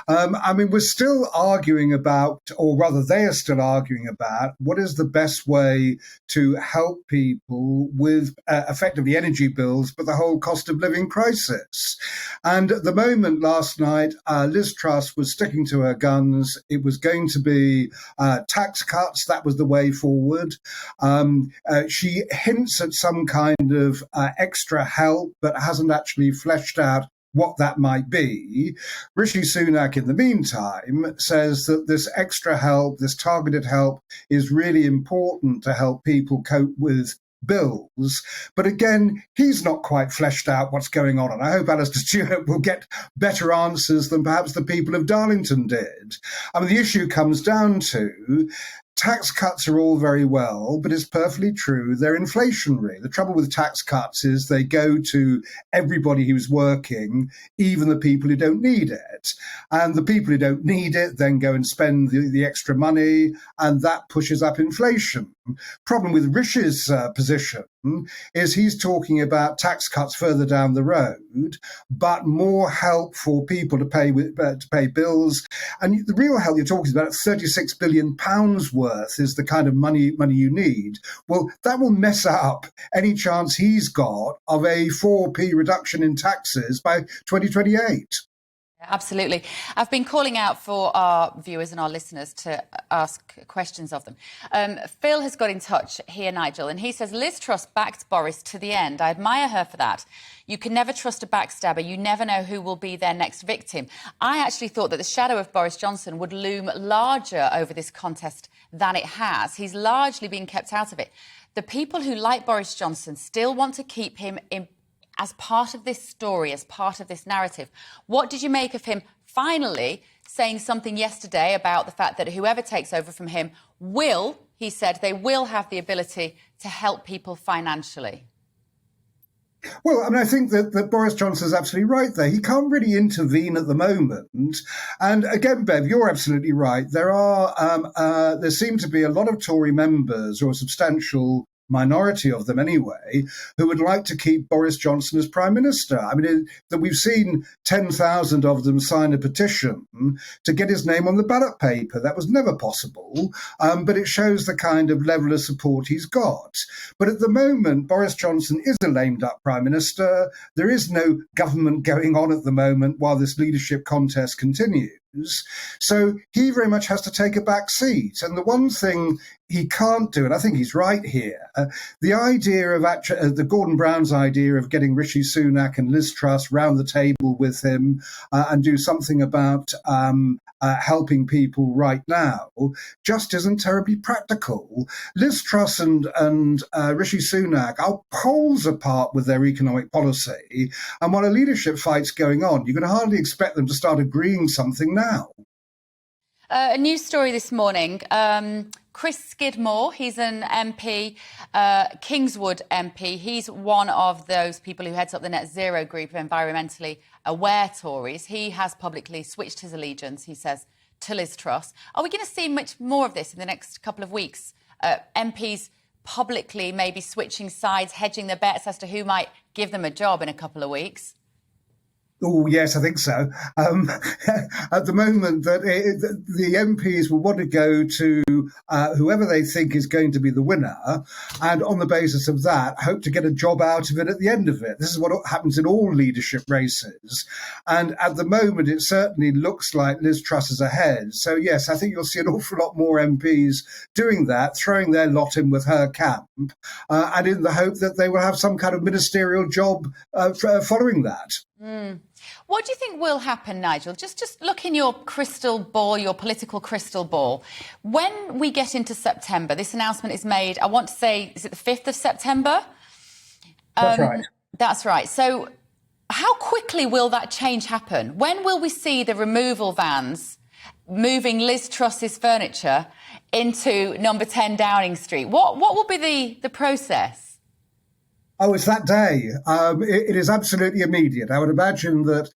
I mean, we're still arguing about, or rather they are still arguing about, what is the best way to help people with effectively energy bills, but the whole cost of living crisis. And at the moment, last night, Liz Truss was sticking to her guns. It was going to be tax cuts. That was the way forward. She hints at some kind of extra help, but hasn't actually fleshed out what that might be. Rishi Sunak, in the meantime, says that this extra help, this targeted help, is really important to help people cope with bills. But again, he's not quite fleshed out what's going on. And I hope Alistair Stewart will get better answers than perhaps the people of Darlington did. I mean, the issue comes down to tax cuts are all very well, but it's perfectly true they're inflationary. The trouble with tax cuts is they go to everybody who's working, even the people who don't need it. And the people who don't need it then go and spend the extra money, and that pushes up inflation. Problem with Rishi's position is he's talking about tax cuts further down the road, but more help for people to pay bills. And the real help you're talking about, £36 billion worth, is the kind of money you need. Well, that will mess up any chance he's got of a 4p reduction in taxes by 2028. Absolutely. I've been calling out for our viewers and our listeners to ask questions of them. Phil has got in touch here, Nigel, and he says, Liz Truss backed Boris to the end. I admire her for that. You can never trust a backstabber. You never know who will be their next victim. I actually thought that the shadow of Boris Johnson would loom larger over this contest than it has. He's largely been kept out of it. The people who like Boris Johnson still want to keep him in as part of this story, as part of this narrative. What did you make of him finally saying something yesterday about the fact that whoever takes over from him will, he said, they will have the ability to help people financially? Well, I mean, I think that Boris Johnson is absolutely right there. He can't really intervene at the moment. And again, Bev, you're absolutely right. There seem to be a lot of Tory members, or a substantial minority of them anyway, who would like to keep Boris Johnson as Prime Minister. I mean, that we've seen 10,000 of them sign a petition to get his name on the ballot paper. That was never possible, but it shows the kind of level of support he's got. But at the moment, Boris Johnson is a lame-duck Prime Minister. There is no government going on at the moment while this leadership contest continues. So he very much has to take a back seat. And the one thing he can't do, and I think he's right here, the idea of the Gordon Brown's idea of getting Rishi Sunak and Liz Truss round the table with him and do something about helping people right now just isn't terribly practical. Liz Truss and Rishi Sunak are poles apart with their economic policy. And while a leadership fight's going on, you can hardly expect them to start agreeing something now. A news story this morning. Chris Skidmore, he's an MP, Kingswood MP. He's one of those people who heads up the Net Zero group of environmentally aware Tories. He has publicly switched his allegiance, he says, to Liz Truss. Are we going to see much more of this in the next couple of weeks? MPs publicly maybe switching sides, hedging their bets as to who might give them a job in a couple of weeks? Oh, yes, I think so. At the moment, the MPs will want to go to whoever they think is going to be the winner, and on the basis of that, hope to get a job out of it at the end of it. This is what happens in all leadership races. And at the moment, it certainly looks like Liz Truss is ahead. So, yes, I think you'll see an awful lot more MPs doing that, throwing their lot in with her camp, and in the hope that they will have some kind of ministerial job following that. Mm. What do you think will happen, Nigel? Just look in your crystal ball, your political crystal ball. When we get into September, this announcement is made, I want to say, is it the 5th of September? That's right. That's right. So how quickly will that change happen? When will we see the removal vans moving Liz Truss's furniture into number 10 Downing Street? What will be the process? Oh, it's that day. It is absolutely immediate. I would imagine that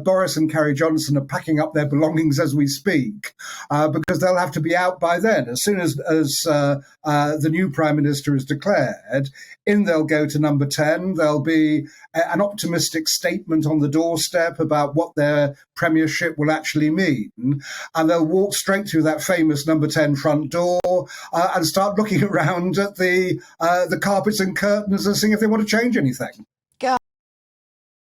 Boris and Carrie Johnson are packing up their belongings as we speak, because they'll have to be out by then. As soon as the new Prime Minister is declared, in they'll go to number 10. There'll be an optimistic statement on the doorstep about what their premiership will actually mean. And they'll walk straight through that famous number 10 front door and start looking around at the carpets and curtains and seeing if they want to change anything.